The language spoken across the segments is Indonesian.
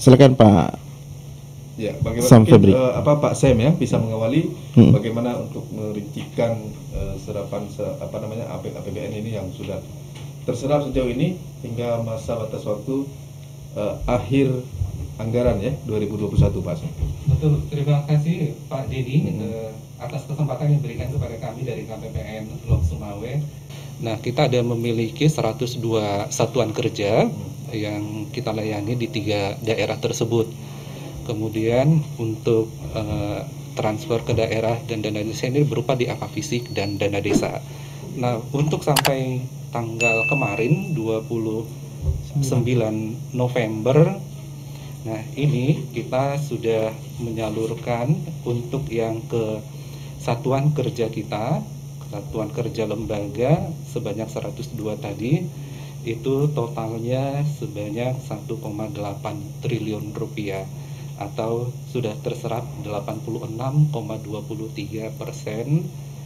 Silakan Pak Ya, bagaimana Sam mungkin Febri. Pak Sam ya bisa mengawali bagaimana untuk merincikan serapan APBN ini yang sudah terserap sejauh ini hingga masa batas waktu akhir anggaran ya 2021, Pak Sam. Betul, terima kasih Pak Dedi atas kesempatan yang diberikan kepada kami dari KPPN Lok Sumawe. Nah, kita ada memiliki 102 satuan kerja yang kita layani di 3 daerah tersebut. Kemudian untuk transfer ke daerah dan dana desa ini berupa DAK fisik dan dana desa. Nah, untuk sampai tanggal kemarin 29 November, nah ini kita sudah menyalurkan untuk yang ke satuan kerja kita, satuan kerja lembaga sebanyak 102 tadi, itu totalnya sebanyak 1,8 triliun rupiah atau sudah terserap 86,23%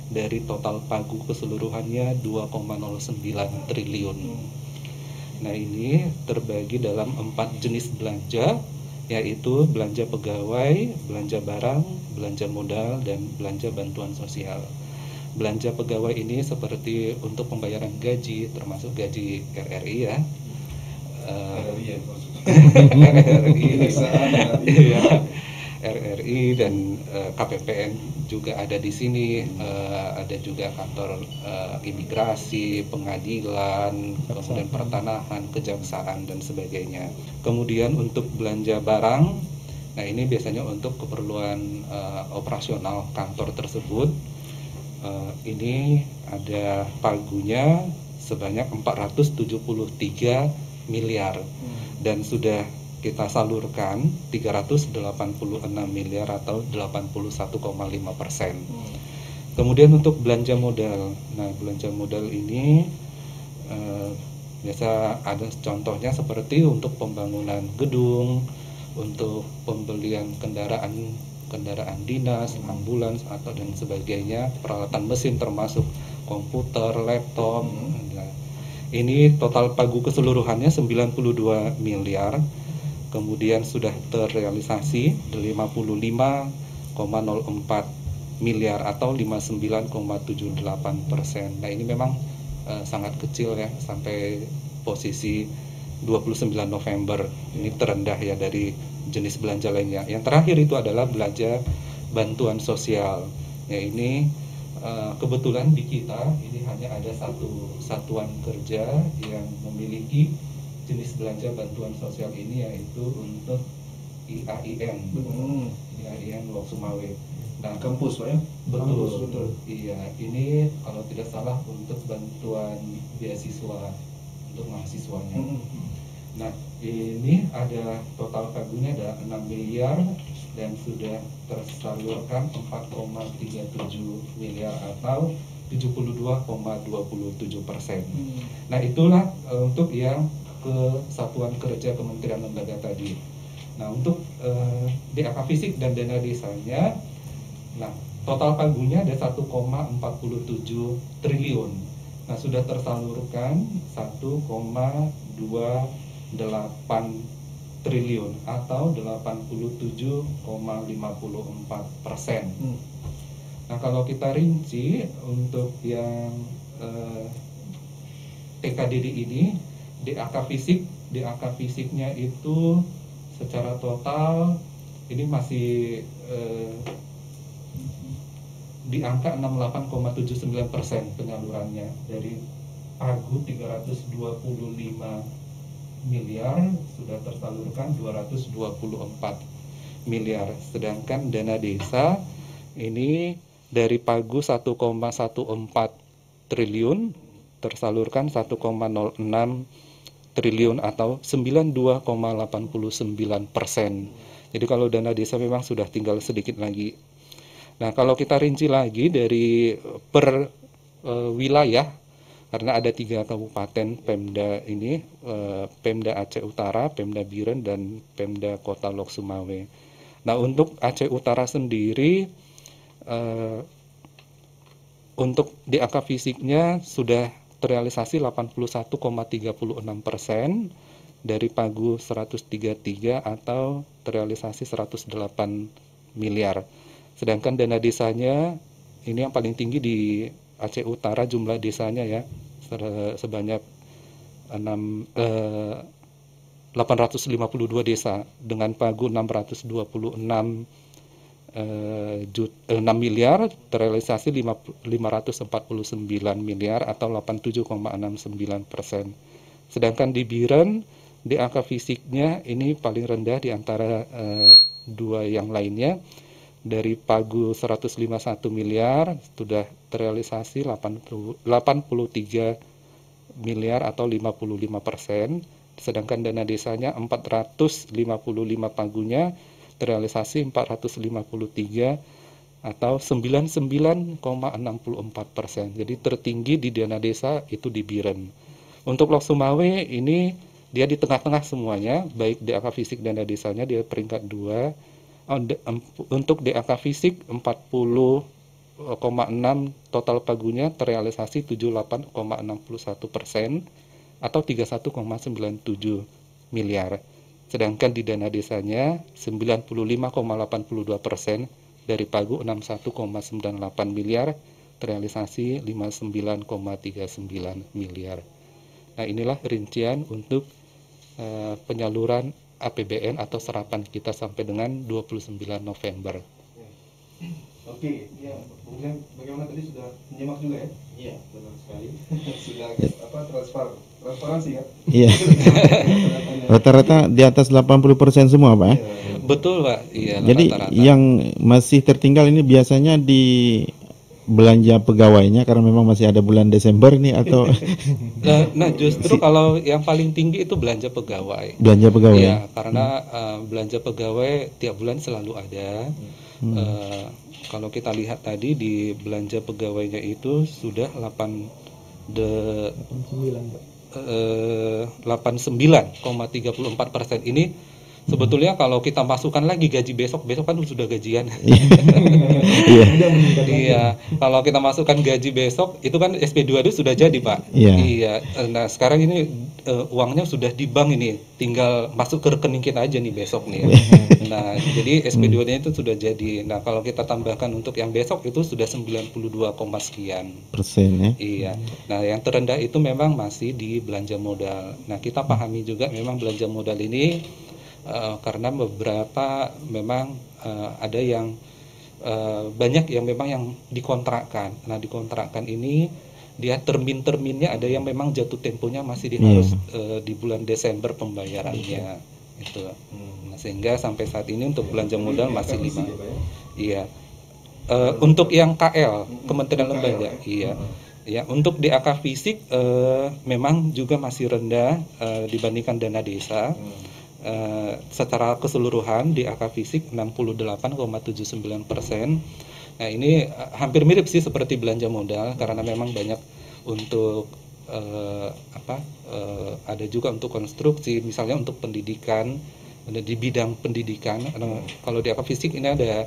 dari total pagu keseluruhannya 2,09 triliun. Nah, ini terbagi dalam 4 jenis belanja, yaitu belanja pegawai, belanja barang, belanja modal, dan belanja bantuan sosial. Belanja pegawai ini seperti untuk pembayaran gaji, termasuk gaji RRI ya. RRI dan KPPN juga ada di sini, ada juga kantor imigrasi, pengadilan, kemudian pertanahan, kejaksaan dan sebagainya. Kemudian untuk belanja barang, nah ini biasanya untuk keperluan operasional kantor tersebut. Ini ada pagunya sebanyak 473 miliar dan sudah kita salurkan 386 miliar atau 81,5%. Kemudian untuk belanja modal, nah belanja modal ini biasa ada contohnya seperti untuk pembangunan gedung, untuk pembelian kendaraan dinas, ambulans atau dan sebagainya, peralatan mesin termasuk komputer, laptop. Nah, ini total pagu keseluruhannya 92 miliar. Kemudian sudah terrealisasi 55,04 miliar atau 59,78%. Nah, ini memang sangat kecil ya, sampai posisi 29 November. Ini terendah ya dari jenis belanja lainnya. Yang terakhir itu adalah belanja bantuan sosial. Ya, ini kebetulan di kita ini hanya ada satu satuan kerja yang memiliki jenis belanja bantuan sosial ini, yaitu untuk IAIN, IAIN Lok Sumawe. Nah, kampus Pak ya? Betul. Iya, ini kalau tidak salah untuk bantuan beasiswa untuk mahasiswanya. Nah, ini ada total pagunya ada 6 miliar dan sudah tersalurkan 4,37 miliar atau 72,27%. Nah, itulah untuk yang ke satuan kerja kementerian lembaga tadi. Nah, untuk DAK fisik dan dana desanya, nah total pagunya ada 1,47 triliun. Nah, sudah tersalurkan 1,28 triliun atau 87,54%. Nah, kalau kita rinci untuk yang TKDD ini, DAK fisiknya itu secara total ini masih di angka 68,79% penyalurannya. Dari pagu 325 miliar sudah tersalurkan 224 miliar, sedangkan dana desa ini dari pagu 1,14 triliun tersalurkan 1,06 triliun atau 92,89%. Jadi kalau dana desa memang sudah tinggal sedikit lagi. Nah, kalau kita rinci lagi dari per wilayah, karena ada 3 kabupaten Pemda ini, Pemda Aceh Utara, Pemda Biren, dan Pemda Kota Lok Sumawe. Nah, untuk Aceh Utara sendiri, untuk DAK fisiknya sudah terrealisasi 81,36%, dari pagu 133 atau terrealisasi 108 miliar. Sedangkan dana desanya ini yang paling tinggi di Aceh Utara jumlah desanya ya, sebanyak 852 desa dengan pagu 626 6 miliar, terrealisasi 549 miliar atau 87,69%. Sedangkan di Biren, di angka fisiknya ini paling rendah di antara dua yang lainnya. Dari pagu 151 miliar sudah terrealisasi 83 miliar atau 55%. Sedangkan dana desanya 455 pagunya terrealisasi 453 atau 99,64%. Jadi tertinggi di dana desa itu di Biren. Untuk Lok Sumawe ini dia di tengah-tengah semuanya, baik di angka fisik dana desanya dia peringkat 2. Untuk di angka fisik 40,6 total pagunya terrealisasi 78,61% atau 31,97 miliar. Sedangkan di dana desanya 95,82% dari pagu 61,98 miliar terrealisasi 59,39 miliar. Nah, inilah rincian untuk penyaluran APBN atau serapan kita sampai dengan 29 November. Oke, ya, kemudian bagaimana tadi sudah menyimak juga ya? Iya, benar sekali. Sudah transparansi ya? Iya. Rata-rata di atas 80% semua, Pak ya? Betul, Pak. Iya, Jadi rata-rata. yang masih tertinggal ini biasanya di belanja pegawainya karena memang masih ada bulan Desember nih atau Nah, justru kalau yang paling tinggi itu belanja pegawai. belanja pegawai. Iya, karena belanja pegawai tiap bulan selalu ada. Kalau kita lihat tadi di belanja pegawainya itu sudah 89,34%. Ini sebetulnya kalau kita masukkan lagi gaji besok kan sudah gajian. Iya, kalau kita masukkan gaji besok itu kan SP2 itu sudah jadi, Pak. Iya. Nah, sekarang ini uangnya sudah di bank ini, tinggal masuk ke rekening kita aja nih besok nih. Nah, jadi SP2-nya itu sudah jadi. Nah, kalau kita tambahkan untuk yang besok itu sudah 92, sekian persen ya. Iya. Nah, yang terendah itu memang masih di belanja modal. Nah, kita pahami juga memang belanja modal ini karena beberapa memang ada yang banyak yang memang yang dikontrakkan. Nah, dikontrakkan ini dia terminnya ada yang memang jatuh temponya masih harus di bulan Desember pembayarannya itu. Nah, sehingga sampai saat ini untuk belanja modal masih 5. Iya. Untuk yang KL Kementerian Lembaga, iya. Ya, untuk DAK fisik memang juga masih rendah dibandingkan dana desa. Secara keseluruhan di angka fisik 68,79%. Nah, ini hampir mirip sih seperti belanja modal karena memang banyak untuk ada juga untuk konstruksi, misalnya untuk pendidikan, di bidang pendidikan. Kalau di angka fisik ini ada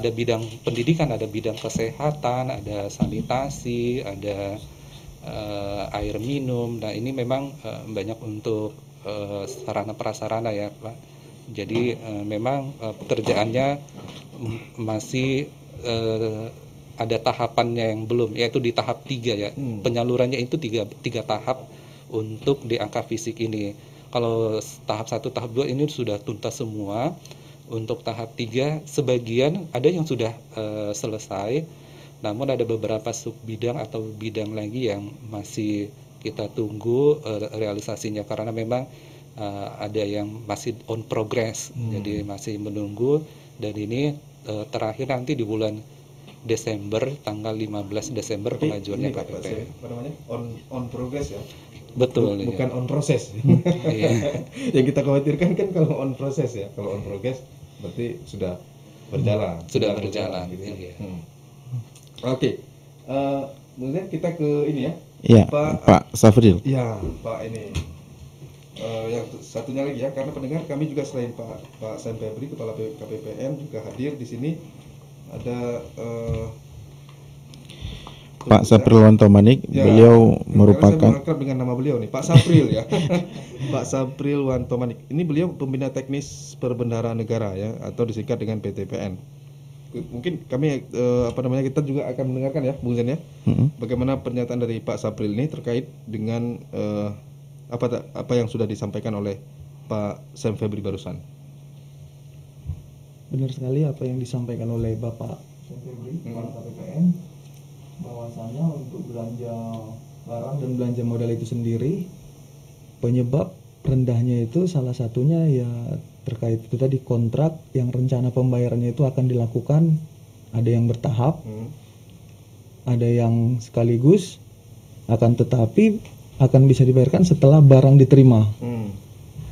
bidang pendidikan, ada bidang kesehatan, ada sanitasi, ada air minum. Nah, ini memang banyak untuk sarana prasarana ya, Pak. Jadi memang pekerjaannya masih ada tahapannya yang belum, yaitu di tahap 3 ya. Penyalurannya itu tiga tahap untuk di angka fisik ini. Kalau tahap 1, tahap 2 ini sudah tuntas semua. Untuk tahap 3 sebagian ada yang sudah selesai, namun ada beberapa sub bidang atau bidang lagi yang masih kita tunggu realisasinya karena memang ada yang masih on progress, jadi masih menunggu. Dan ini terakhir nanti di bulan Desember, tanggal 15 Desember pengajuannya KPP. Apa namanya? On progress ya? Betul. Bukan on proses. Iya. Yang kita khawatirkan kan kalau on proses ya, kalau on progress berarti sudah berjalan. Sudah berjalan. Gitu ya. Iya. Oke. Kemudian kita ke ini ya. Iya, Pak Safril. Iya, Pak ini. Yang satunya lagi ya, karena pendengar kami juga selain Pak Sam Febri, Kepala KPPN juga hadir di sini. Ada Pak Sapril Wantomanik, Ya, beliau karena saya merupakan akrab dengan nama beliau nih, Pak Sapril ya. Pak Sapril Wantomanik. Ini beliau pembina teknis perbendaharaan negara ya, atau disingkat dengan PTPN. Mungkin kami kita juga akan mendengarkan ya, Bung Zen ya. Bagaimana pernyataan dari Pak Sapril ini terkait dengan apa yang sudah disampaikan oleh Pak Sam Febri barusan. Benar sekali apa yang disampaikan oleh Bapak Sam Febri, Kepala KPPN, bahwasanya untuk belanja barang dan belanja modal itu sendiri, penyebab rendahnya itu salah satunya ya terkait itu tadi, kontrak yang rencana pembayarannya itu akan dilakukan, ada yang bertahap, ada yang sekaligus, akan tetapi akan bisa dibayarkan setelah barang diterima.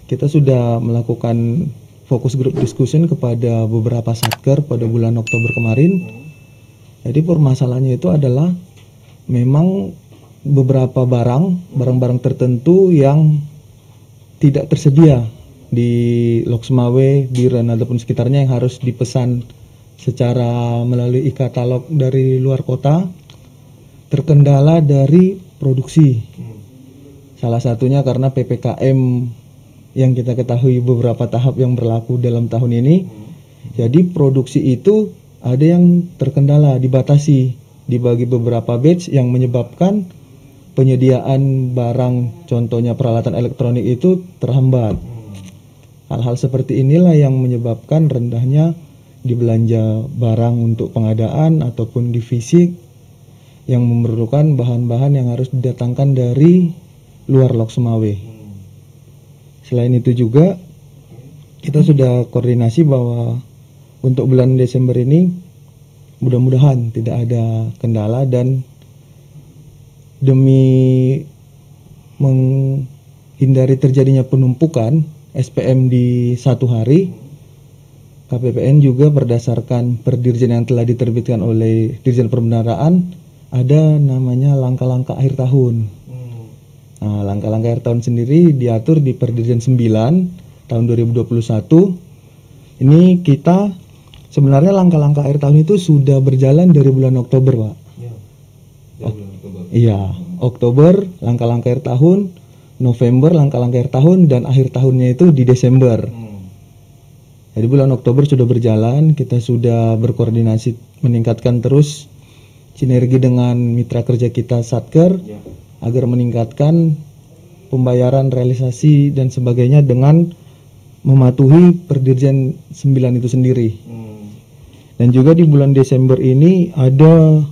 Kita sudah melakukan fokus group discussion kepada beberapa satker pada bulan Oktober kemarin. Jadi permasalahannya itu adalah memang beberapa barang-barang tertentu yang tidak tersedia di Lok Sumawe, Biren ataupun sekitarnya yang harus dipesan secara melalui e-katalog dari luar kota, terkendala dari produksi. Salah satunya karena PPKM yang kita ketahui beberapa tahap yang berlaku dalam tahun ini. Jadi produksi itu ada yang terkendala, dibatasi, dibagi beberapa batch yang menyebabkan penyediaan barang, contohnya peralatan elektronik itu terhambat. Hal-hal seperti inilah yang menyebabkan rendahnya dibelanja barang untuk pengadaan ataupun di fisik yang memerlukan bahan-bahan yang harus didatangkan dari luar Lok Sumawe. Selain itu juga kita sudah koordinasi bahwa untuk bulan Desember ini mudah-mudahan tidak ada kendala, dan demi menghindari terjadinya penumpukan SPM di satu hari, KPPN juga berdasarkan perdirjen yang telah diterbitkan oleh Dirjen Perbendaharaan ada namanya langkah-langkah akhir tahun. Nah, langkah-langkah akhir tahun sendiri diatur di Perdirjen 9 tahun 2021. Ini kita sebenarnya langkah-langkah akhir tahun itu sudah berjalan dari bulan Oktober, Pak. Iya, Oktober langkah-langkah akhir tahun, November langkah-langkah akhir tahun, dan akhir tahunnya itu di Desember. Jadi bulan Oktober sudah berjalan, kita sudah berkoordinasi meningkatkan terus sinergi dengan mitra kerja kita Satker agar meningkatkan pembayaran, realisasi dan sebagainya dengan mematuhi Perdirjen 9 itu sendiri. Dan juga di bulan Desember ini ada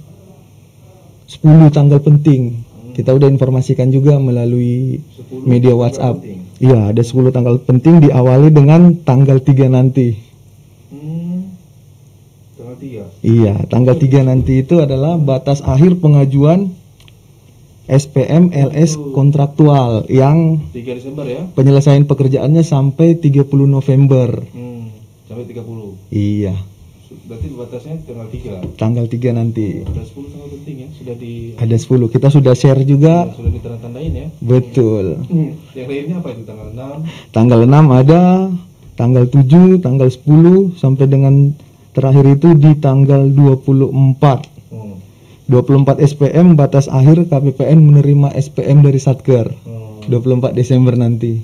10 tanggal penting. Kita udah informasikan juga melalui media WhatsApp. Iya, ada 10 tanggal penting diawali dengan tanggal 3 nanti. Tanggal 3. Iya, tanggal 3 nanti itu adalah batas akhir pengajuan SPM LS kontraktual yang 3 Desember ya. penyelesaian pekerjaannya sampai 30 November. Sampai 30. Iya, Berarti batasnya tanggal 3. tanggal 3 nanti. Ada 10 tanggal penting ya, sudah Ada 10. Kita sudah share juga. sudah ditanda-tandain ya. Betul. Yang lainnya apa itu? Tanggal 6. Tanggal 6 ada, tanggal 7, tanggal 10 sampai dengan terakhir itu di tanggal 24. 24 SPM batas akhir KPPN menerima SPM dari Satker. 24 Desember nanti.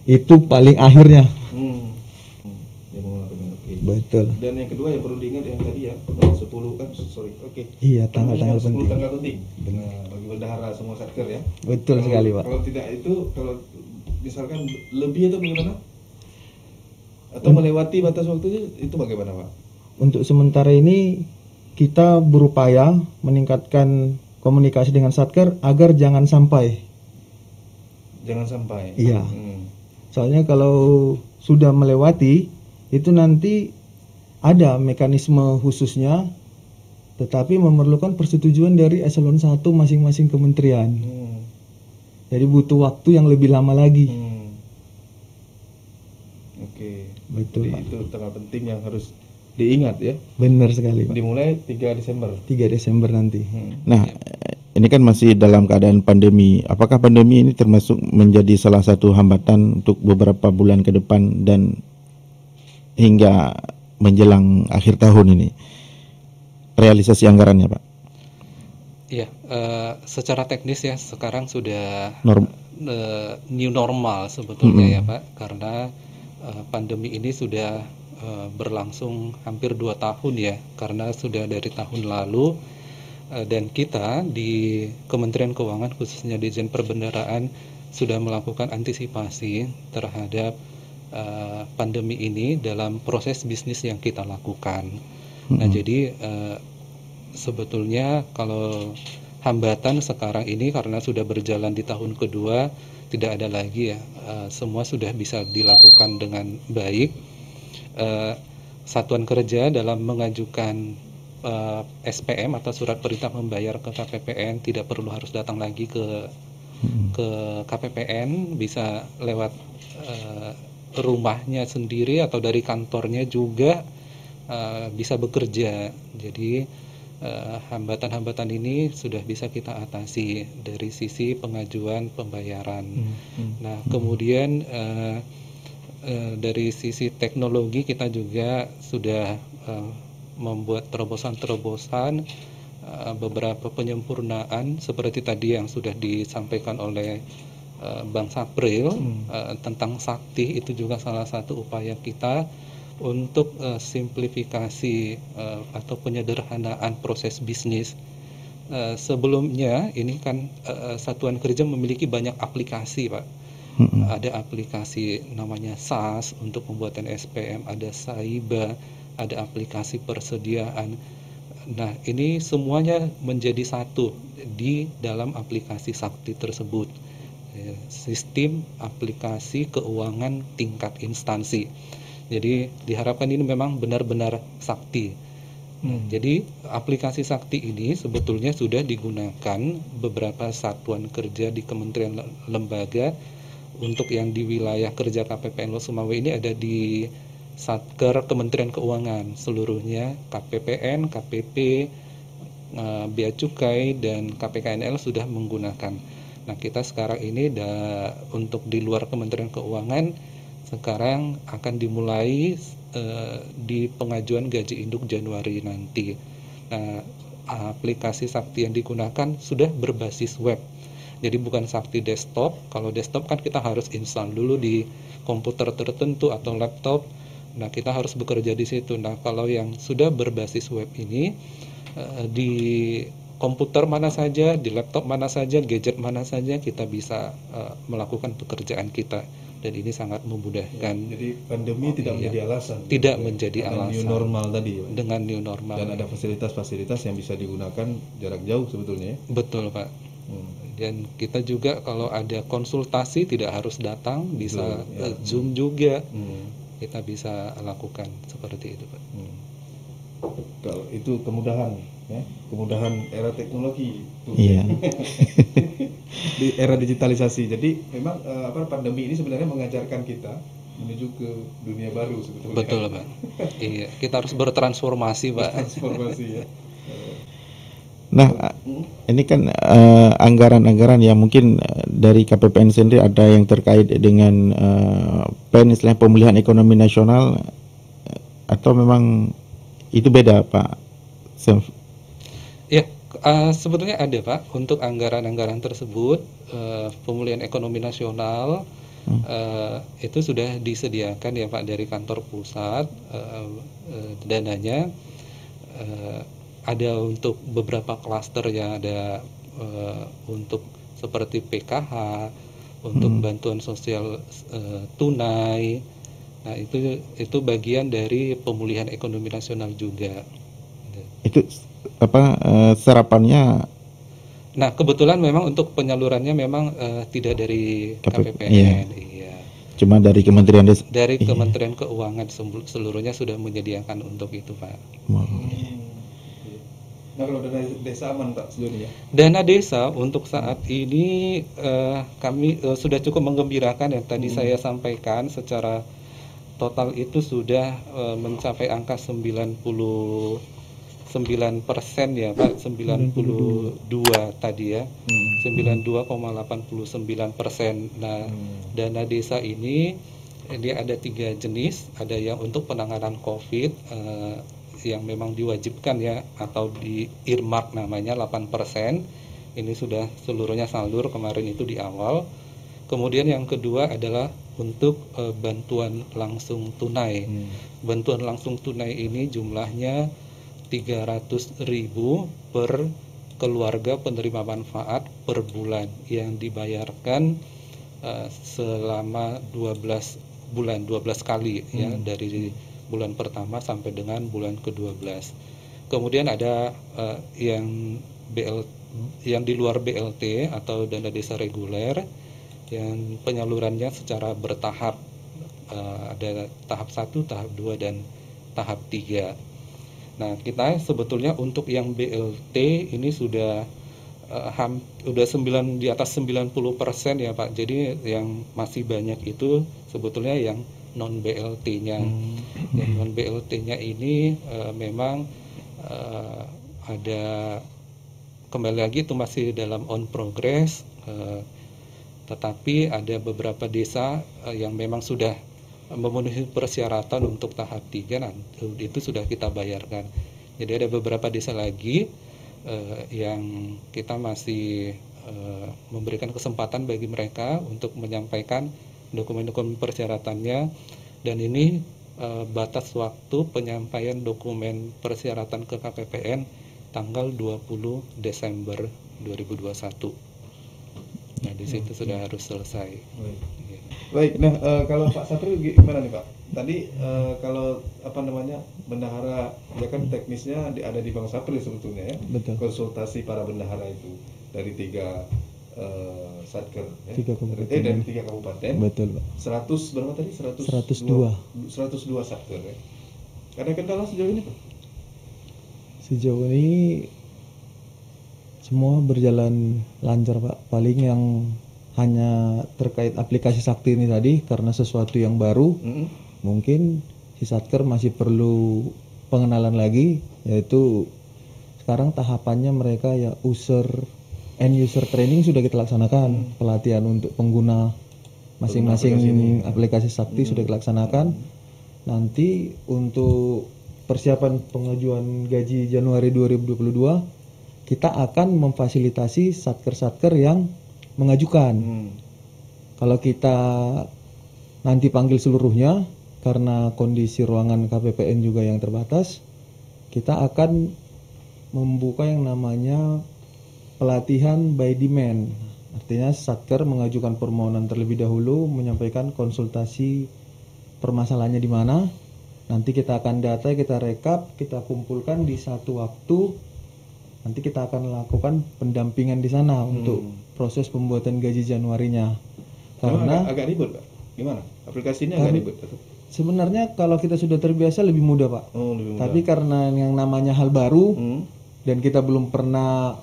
Itu paling akhirnya. Betul. Dan yang kedua yang perlu diingat yang tadi ya, 10 kan, sorry. Oke. Iya, tanggal-tanggal 10 penting. tanggal penting. Nah, bagi bendahara semua Satker ya. Betul sekali, Pak. Kalau tidak itu, kalau misalkan lebih itu bagaimana? Atau melewati batas waktu itu bagaimana, Pak? Untuk sementara ini kita berupaya meningkatkan komunikasi dengan Satker agar jangan sampai. Jangan sampai. Iya. Soalnya kalau sudah melewati itu nanti ada mekanisme khususnya, tetapi memerlukan persetujuan dari eselon 1 masing-masing kementerian. Jadi butuh waktu yang lebih lama lagi. Oke. Betul, Jadi Pak. itu tanggal penting yang harus diingat ya. Benar sekali, Pak. Dimulai 3 Desember. 3 Desember nanti. Nah, ini kan masih dalam keadaan pandemi. Apakah pandemi ini termasuk menjadi salah satu hambatan untuk beberapa bulan ke depan dan hingga menjelang akhir tahun ini realisasi anggarannya, Pak? Ya, secara teknis ya sekarang sudah Norm new normal sebetulnya ya Pak, karena pandemi ini sudah berlangsung hampir 2 tahun ya, karena sudah dari tahun lalu dan kita di Kementerian Keuangan khususnya Ditjen Perbendaharaan sudah melakukan antisipasi terhadap pandemi ini dalam proses bisnis yang kita lakukan. Nah, jadi sebetulnya kalau hambatan sekarang ini karena sudah berjalan di tahun kedua tidak ada lagi ya, semua sudah bisa dilakukan dengan baik. Satuan kerja dalam mengajukan SPM atau surat perintah membayar ke KPPN tidak perlu harus datang lagi ke KPPN, bisa lewat rumahnya sendiri atau dari kantornya juga bisa bekerja. Jadi hambatan-hambatan ini sudah bisa kita atasi dari sisi pengajuan pembayaran. Nah, kemudian dari sisi teknologi kita juga sudah membuat terobosan-terobosan, beberapa penyempurnaan seperti tadi yang sudah disampaikan oleh Bang Sapril tentang Sakti, itu juga salah satu upaya kita untuk simplifikasi atau penyederhanaan proses bisnis. Sebelumnya ini kan satuan kerja memiliki banyak aplikasi Pak. Ada aplikasi namanya SAS untuk pembuatan SPM, ada Saiba, ada aplikasi persediaan. Nah, ini semuanya menjadi satu di dalam aplikasi Sakti tersebut. Sistem aplikasi keuangan tingkat instansi. Jadi diharapkan ini memang benar-benar sakti. Jadi aplikasi sakti ini sebetulnya sudah digunakan beberapa satuan kerja di kementerian lembaga. Untuk yang di wilayah kerja KPPN Sumawe ini ada di Satker Kementerian Keuangan seluruhnya, KPPN, KPP, Bea Cukai dan KPKNL sudah menggunakan. Nah, kita sekarang ini untuk di luar Kementerian Keuangan sekarang akan dimulai di pengajuan gaji induk Januari nanti. Nah, aplikasi Sakti yang digunakan sudah berbasis web. Jadi bukan Sakti desktop. Kalau desktop kan kita harus install dulu di komputer tertentu atau laptop. Nah, kita harus bekerja di situ. Nah, kalau yang sudah berbasis web ini di komputer mana saja, di laptop mana saja, gadget mana saja kita bisa melakukan pekerjaan kita. Dan ini sangat memudahkan. Jadi pandemi tidak menjadi alasan. Tidak menjadi alasan. New normal tadi. Ya, dengan new normal. Dan ada fasilitas-fasilitas yang bisa digunakan jarak jauh sebetulnya. Ya? Betul Pak. Dan kita juga kalau ada konsultasi tidak harus datang, bisa Zoom juga. Kita bisa lakukan seperti itu Pak. Kalau itu kemudahan, ya, kemudahan era teknologi. Iya. Di era digitalisasi. Jadi memang pandemi ini sebenarnya mengajarkan kita menuju ke dunia baru sebetulnya. Betul Pak. Iya, kita harus bertransformasi Pak. Transformasi ya. Nah, ini kan anggaran-anggaran yang mungkin dari KPPN sendiri ada yang terkait dengan PEN, istilahnya pemulihan ekonomi nasional, atau memang itu beda Pak? Ya, sebetulnya ada Pak untuk anggaran-anggaran tersebut, pemulihan ekonomi nasional itu sudah disediakan ya Pak dari kantor pusat, dananya ada untuk beberapa klaster yang ada untuk seperti PKH, untuk bantuan sosial tunai. Nah, itu bagian dari pemulihan ekonomi nasional juga. Itu apa serapannya? Nah, kebetulan memang untuk penyalurannya memang tidak dari KPPN, iya. Cuma dari Kementerian Desa. Dari Kementerian Keuangan seluruhnya sudah menyediakan untuk itu, Pak. Nah, kalau dana desa aman Pak sejauh ini ya? Dana desa untuk saat ini kami sudah cukup menggembirakan yang tadi saya sampaikan, secara total itu sudah mencapai angka 99% ya Pak, 92 tadi ya, 92,89%. Nah, dana desa ini dia ada 3 jenis, ada yang untuk penanganan COVID, yang memang diwajibkan ya, atau di earmark namanya 8%. Ini sudah seluruhnya salur kemarin itu di awal. Kemudian yang kedua adalah untuk bantuan langsung tunai. Bantuan langsung tunai ini jumlahnya 300.000 per keluarga penerima manfaat per bulan yang dibayarkan selama 12 bulan, 12 kali ya, dari bulan pertama sampai dengan bulan ke-12. Kemudian ada yang di luar BLT atau dana desa reguler yang penyalurannya secara bertahap, ada tahap 1, tahap 2 dan tahap 3. Nah, kita sebetulnya untuk yang BLT ini sudah di atas 90% ya Pak. Jadi yang masih banyak itu sebetulnya yang non BLT-nya. Yang non BLT-nya ini memang ada, kembali lagi itu masih dalam on progress, tetapi ada beberapa desa yang memang sudah memenuhi persyaratan untuk tahap 3, nah, itu sudah kita bayarkan. Jadi ada beberapa desa lagi yang kita masih memberikan kesempatan bagi mereka untuk menyampaikan dokumen-dokumen persyaratannya, dan ini batas waktu penyampaian dokumen persyaratan ke KPPN tanggal 20 Desember 2021. Nah, di situ sudah harus selesai. Baik, nah kalau Pak Satrio gimana nih Pak? Tadi kalau bendahara, ya kan teknisnya ada di Bang Sapri sebetulnya ya. Betul. Konsultasi para bendahara itu dari 3 satker ya. 3 kabupaten. Dari 3 kabupaten. Betul, Pak. 100 berapa tadi? 102 satker ya. Ada kendala sejauh ini Pak? Sejauh ini semua berjalan lancar Pak. Paling yang hanya terkait aplikasi Sakti ini tadi, karena sesuatu yang baru, mungkin si Satker masih perlu pengenalan lagi, yaitu sekarang tahapannya mereka ya end user training sudah kita laksanakan, pelatihan untuk pengguna masing-masing aplikasi Sakti sudah dilaksanakan. Nanti untuk persiapan pengajuan gaji Januari 2022 kita akan memfasilitasi satker-satker yang mengajukan. Kalau kita nanti panggil seluruhnya, karena kondisi ruangan KPPN juga yang terbatas, kita akan membuka yang namanya pelatihan by demand. Artinya satker mengajukan permohonan terlebih dahulu, menyampaikan konsultasi permasalahannya di mana. Nanti kita akan data, kita rekap, kita kumpulkan di satu waktu. Nanti kita akan lakukan pendampingan di sana untuk proses pembuatan gaji Januarinya. Karena agak ribet Pak. Gimana? Aplikasi ini agak ribet atau? Sebenarnya kalau kita sudah terbiasa lebih mudah Pak. Lebih mudah. Tapi karena yang namanya hal baru dan kita belum pernah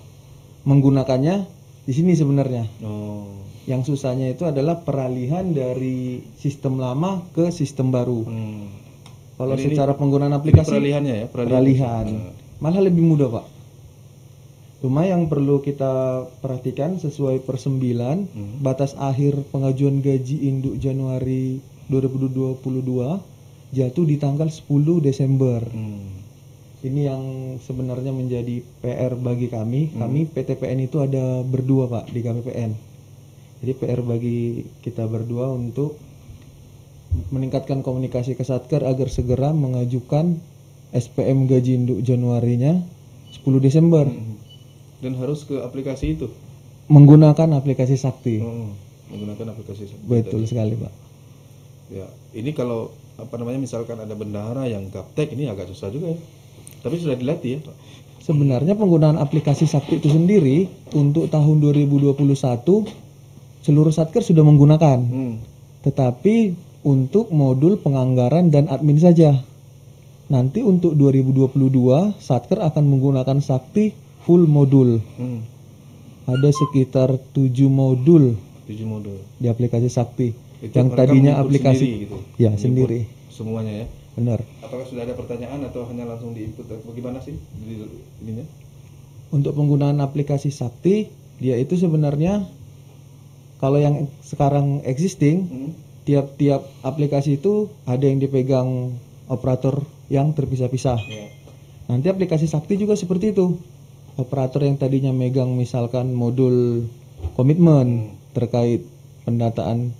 menggunakannya, di sini sebenarnya. Yang susahnya itu adalah peralihan dari sistem lama ke sistem baru. Kalau secara penggunaan aplikasi peralihannya ya, peralihan. Malah lebih mudah Pak. Cuma yang perlu kita perhatikan sesuai per 9, batas akhir pengajuan gaji induk Januari 2022 jatuh di tanggal 10 Desember. Ini yang sebenarnya menjadi PR bagi kami. Kami PTPN itu ada berdua Pak di KPPN. Jadi PR bagi kita berdua untuk meningkatkan komunikasi ke Satker agar segera mengajukan SPM gaji induk Januarinya 10 Desember. Dan harus ke aplikasi itu? Menggunakan aplikasi Sakti. Menggunakan aplikasi Sakti. Betul sekali Pak. Ya, ini kalau misalkan ada bendahara yang gaptek, ini agak susah juga ya. Tapi sudah dilatih ya Pak? Sebenarnya penggunaan aplikasi Sakti itu sendiri untuk tahun 2021 seluruh Satker sudah menggunakan. Tetapi untuk modul penganggaran dan admin saja. Nanti untuk 2022 Satker akan menggunakan Sakti full modul. Ada sekitar 7 modul di aplikasi Sakti. Itu yang tadinya aplikasi sendiri, gitu. Ya sendiri semuanya ya. Benar. Apakah sudah ada pertanyaan atau hanya langsung diinput? Bagaimana sih ininya? Untuk penggunaan aplikasi Sakti, dia itu sebenarnya kalau yang sekarang existing, tiap-tiap aplikasi itu ada yang dipegang operator yang terpisah-pisah. Nanti aplikasi Sakti juga seperti itu. Operator yang tadinya megang misalkan modul komitmen terkait pendataan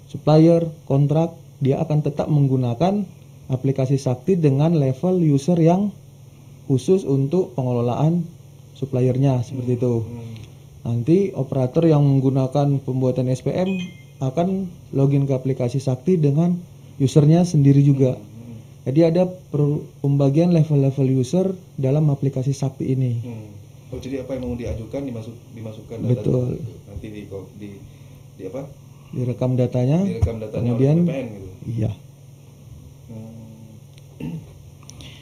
supplier, kontrak, dia akan tetap menggunakan aplikasi Sakti dengan level user yang khusus untuk pengelolaan suppliernya seperti itu. Nanti operator yang menggunakan pembuatan SPM akan login ke aplikasi Sakti dengan usernya sendiri juga. Jadi ada pembagian level-level user dalam aplikasi Sakti ini. Oh, jadi apa yang mau diajukan dimasukkan Betul. nanti di apa? Direkam datanya. Direkam datanya kemudian oleh PPN gitu. iya.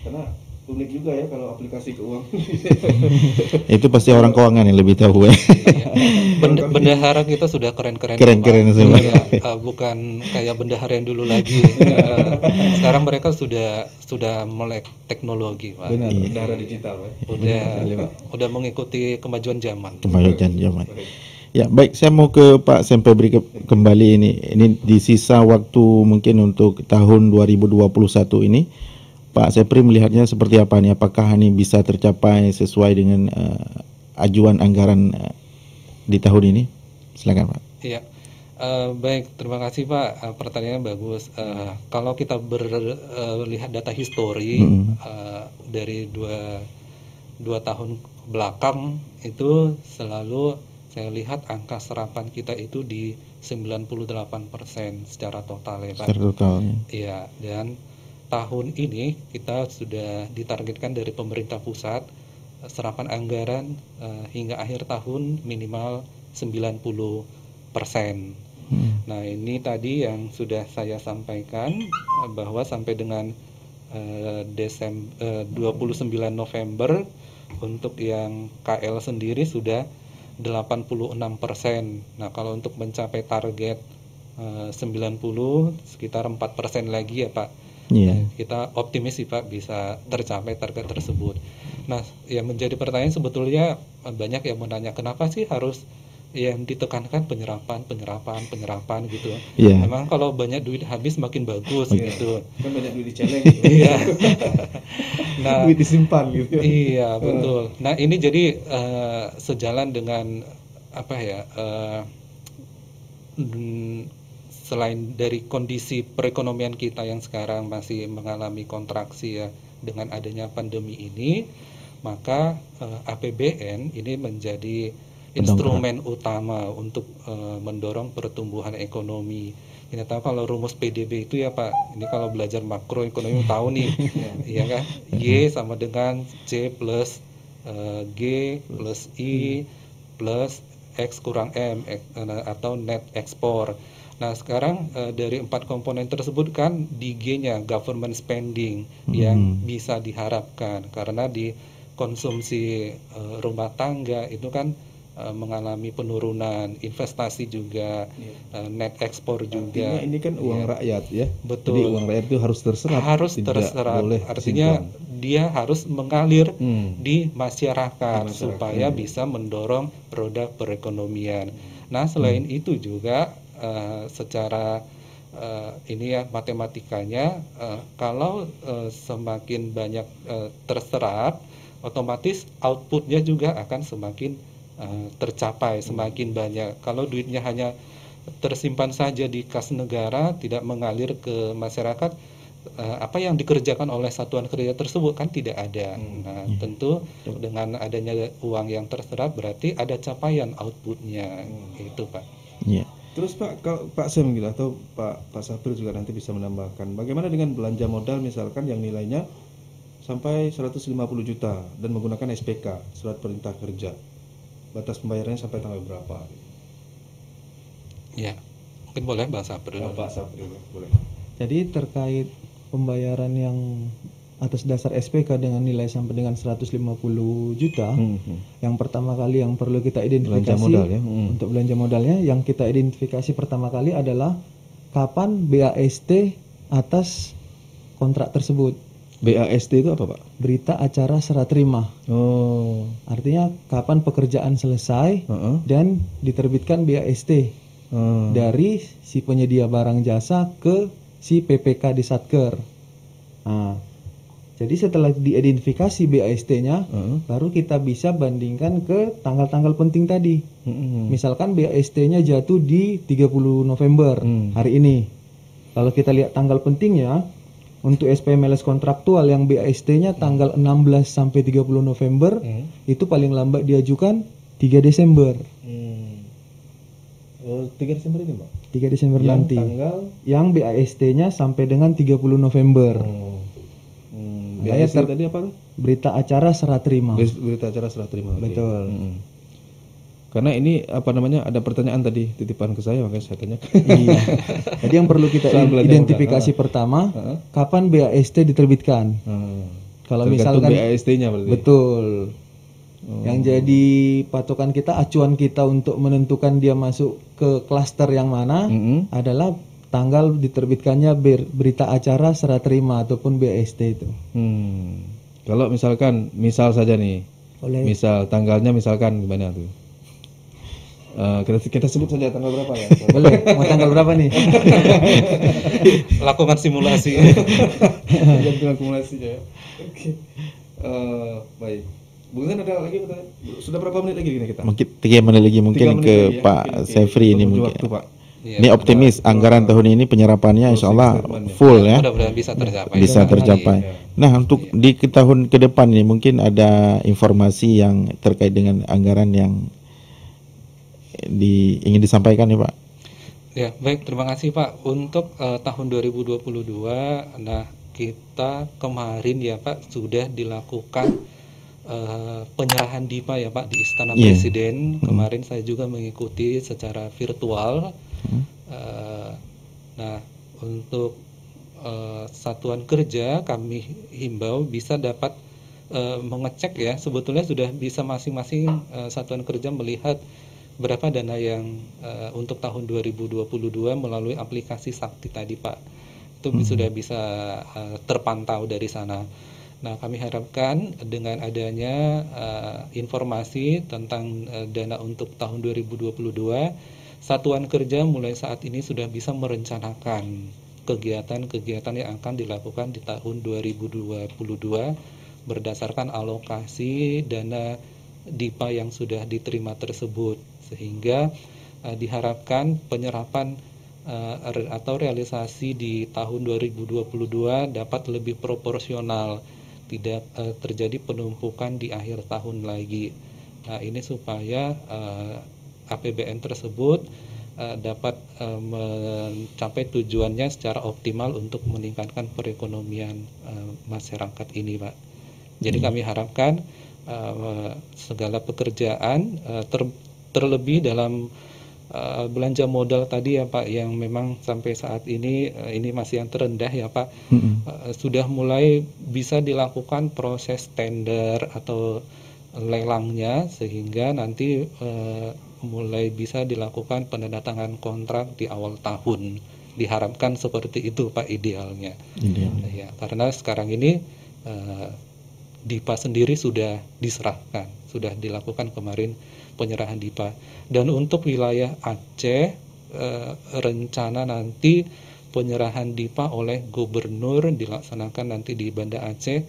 Karena unik juga ya kalau aplikasi keuangan. Itu pasti orang keuangan yang lebih tahu ya. Bendahara kita sudah keren-keren. Keren-keren Pak. semua. Iya, bukan kayak bendahara yang dulu lagi. Sekarang mereka sudah melek teknologi, Pak. Benar. Bendahara digital, Pak. Udah mengikuti kemajuan zaman. Kemajuan zaman. Ya, baik, saya mau ke Pak Sam Febri kembali ini. Ini di sisa waktu mungkin untuk tahun 2021 ini, Pak Sepri melihatnya seperti apa nih? Apakah ini bisa tercapai sesuai dengan ajuan anggaran di tahun ini? Silakan, Pak. Iya. Baik, terima kasih Pak. Pertanyaannya bagus. Kalau kita lihat data histori dari dua tahun belakang itu selalu saya lihat angka serapan kita itu di 98% secara total ya Pak. Secara total. Iya, dan tahun ini kita sudah ditargetkan dari pemerintah pusat serapan anggaran hingga akhir tahun minimal 90%. Nah, ini tadi yang sudah saya sampaikan bahwa sampai dengan 29 November untuk yang KL sendiri sudah 86%. Nah, kalau untuk mencapai target 90 sekitar 4% lagi ya Pak. Iya. Kita optimis sih Pak bisa tercapai target tersebut. Nah, yang menjadi pertanyaan sebetulnya banyak yang menanya kenapa sih harus yang ditekankan penyerapan gitu. Iya. Memang kalau banyak duit habis makin bagus gitu. Kan banyak duit diceleng. Iya. Nah, duit disimpan gitu. Iya, betul. Nah, ini jadi sejalan dengan apa ya? Selain dari kondisi perekonomian kita yang sekarang masih mengalami kontraksi ya dengan adanya pandemi ini, maka APBN ini menjadi instrumen utama untuk mendorong pertumbuhan ekonomi. Kita tahu kalau rumus PDB itu ya Pak, ini kalau belajar makroekonomi tahu nih, ya kan? Y sama dengan C plus G plus I plus X kurang M atau net ekspor. Nah, sekarang dari 4 komponen tersebut kan di G-nya government spending yang bisa diharapkan karena di konsumsi rumah tangga itu kan mengalami penurunan, investasi juga, net ekspor juga. Artinya ini kan uang rakyat ya. Betul. Jadi uang rakyat itu harus terserap. Boleh Artinya simpan. dia harus mengalir di masyarakat supaya bisa mendorong roda perekonomian. Nah, selain itu juga secara ini ya matematikanya kalau semakin banyak terserap, otomatis outputnya juga akan semakin tercapai, semakin banyak. Kalau duitnya hanya tersimpan saja di kas negara, tidak mengalir ke masyarakat, apa yang dikerjakan oleh satuan kerja tersebut kan tidak ada. Nah, tentu dengan adanya uang yang terserap berarti ada capaian outputnya, itu Pak. Iya. Terus Pak, kalau Pak Sam gitu atau Pak Sapir juga nanti bisa menambahkan, bagaimana dengan belanja modal misalkan yang nilainya sampai 150 juta dan menggunakan SPK, surat perintah kerja. Batas pembayarannya sampai tanggal berapa? Ya, mungkin boleh Pak Sapir. Pak Sapir boleh. Jadi terkait pembayaran yang atas dasar SPK dengan nilai sampai dengan 150 juta, yang pertama kali yang perlu kita identifikasi Belanja modal, ya? Untuk belanja modalnya, yang kita identifikasi pertama kali adalah kapan BAST atas kontrak tersebut. BAST itu apa Pak? Berita acara serah terima. Oh. Artinya kapan pekerjaan selesai dan diterbitkan BAST dari si penyedia barang jasa ke si PPK di Satker. Nah, Jadi setelah diidentifikasi BAST-nya, baru kita bisa bandingkan ke tanggal-tanggal penting tadi. Misalkan BAST-nya jatuh di 30 November hari ini. Kalau kita lihat tanggal pentingnya, untuk SPMLS kontraktual yang BAST-nya tanggal 16 sampai 30 November, itu paling lambat diajukan 3 Desember. 3 Desember ini, Pak? 3 Desember Yang nanti. tanggal? Yang BAST-nya sampai dengan 30 November. BAST tadi apa? Berita acara serah terima. Berita acara serah terima. Oke. Betul. Karena ini apa namanya, ada pertanyaan tadi titipan ke saya, makanya saya tanya. Iya. Jadi yang perlu kita Soal belanja identifikasi modal. pertama, kapan BAST diterbitkan. Kalau misalkan BAST-nya berarti. betul. Yang jadi patokan kita, acuan kita untuk menentukan dia masuk ke klaster yang mana adalah tanggal diterbitkannya berita acara serah terima ataupun BAST itu. Kalau misalkan, misal saja nih, Oleh misal tanggalnya misalkan gimana tuh? Kita sebut saja tanggal berapa ya? boleh, mau tanggal berapa nih? Lakukan simulasi. Tergantung akumulasinya ya. Oke. Baik. Bung Zan ada lagi pertanyaan? Sudah berapa menit lagi ini kita? Mungkin 3 menit lagi mungkin 3 menit ke lagi ya. Pak Oke. Sefri ini Tunggu mungkin. waktu, Pak. Iya, Ini optimis anggaran tahun ini penyerapannya insya Allah full ya, mudah-mudahan bisa tercapai. bisa tercapai. Nah untuk di tahun ke depan ini mungkin ada informasi yang terkait dengan anggaran yang ingin disampaikan nih Pak. Ya, baik, terima kasih Pak. Untuk tahun 2022, nah kita kemarin ya Pak sudah dilakukan penyerahan DIPA ya Pak di Istana Presiden. Kemarin saya juga mengikuti secara virtual. Nah, untuk satuan kerja kami himbau bisa dapat mengecek ya, sebetulnya sudah bisa masing-masing satuan kerja melihat berapa dana yang untuk tahun 2022 melalui aplikasi Sakti tadi Pak. Itu sudah bisa terpantau dari sana. Nah, kami harapkan dengan adanya informasi tentang dana untuk tahun 2022, satuan kerja mulai saat ini sudah bisa merencanakan kegiatan-kegiatan yang akan dilakukan di tahun 2022 berdasarkan alokasi dana DIPA yang sudah diterima tersebut, sehingga diharapkan penyerapan atau realisasi di tahun 2022 dapat lebih proporsional, tidak terjadi penumpukan di akhir tahun lagi. Nah, ini supaya APBN tersebut dapat mencapai tujuannya secara optimal untuk meningkatkan perekonomian masyarakat ini, Pak. Jadi kami harapkan segala pekerjaan terlebih dalam belanja modal tadi ya Pak, yang memang sampai saat ini masih yang terendah ya Pak, sudah mulai bisa dilakukan proses tender atau lelangnya, sehingga nanti mulai bisa dilakukan penandatangan kontrak di awal tahun. Diharapkan seperti itu Pak idealnya. Ya, karena sekarang ini DIPA sendiri sudah diserahkan, sudah dilakukan kemarin penyerahan DIPA. Dan untuk wilayah Aceh, rencana nanti penyerahan DIPA oleh gubernur dilaksanakan nanti di Banda Aceh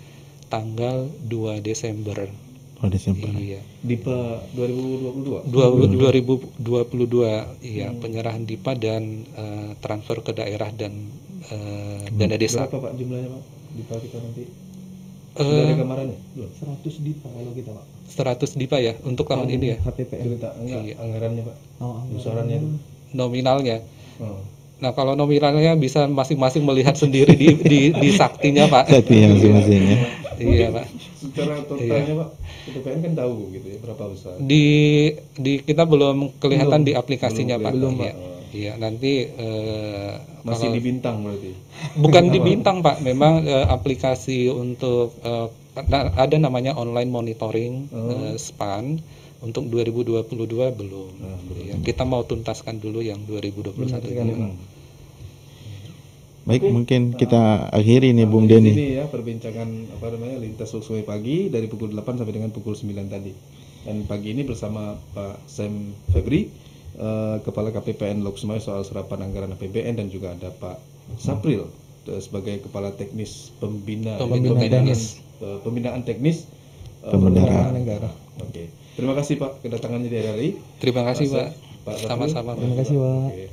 tanggal 2 Desember. Iya. DIPA 2022. 2022, iya, penyerahan DIPA dan transfer ke daerah dan dana desa. Berapa Pak jumlahnya Pak DIPA kita nanti? Sudah ada gambarannya? 100 DIPA kalau kita Pak. 100 DIPA ya untuk tahun ini ya. HPPN. Cerita enggak Iya. anggarannya Pak? Oh, Besarannya itu. Nominalnya. Oh. Nah, kalau nominalnya bisa masing-masing melihat sendiri di saktinya Pak. Saktinya masing-masing ya. Iya Pak. Secara totalnya Pak, PPN kan tahu gitu ya berapa besar. Di kita belum kelihatan di aplikasinya Pak. Belum, Iya. Pak. Iya, nanti Masih kalau- di bintang berarti. bukan di bintang Pak, memang aplikasi untuk ada namanya online monitoring SPAN. Untuk 2022 belum. Ya, kita mau tuntaskan dulu yang 2021 ini. Baik, mungkin kita akhiri nih Bung Di Denny. sini ya perbincangan lintas Lok pagi dari pukul 8 sampai dengan pukul 9 tadi. Dan pagi ini bersama Pak Sam Febri, Kepala KPPN Lok Sumawe soal serapan anggaran APBN, dan juga ada Pak Sapril sebagai Kepala Teknis Pembinaan Teknis Pembendaraan negara. Oke. Terima kasih Pak kedatangannya di hari. Terima kasih Pak. Pak Sama-sama. Terima kasih Pak. Oke.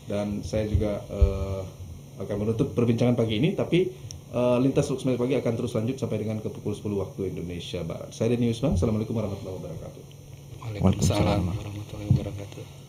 Dan saya juga akan menutup perbincangan pagi ini, tapi Lintas Lux Media Pagi akan terus lanjut sampai dengan ke pukul 10 waktu Indonesia Barat. Saya Denny Usman. Assalamualaikum warahmatullahi wabarakatuh. Waalaikumsalam warahmatullahi wabarakatuh.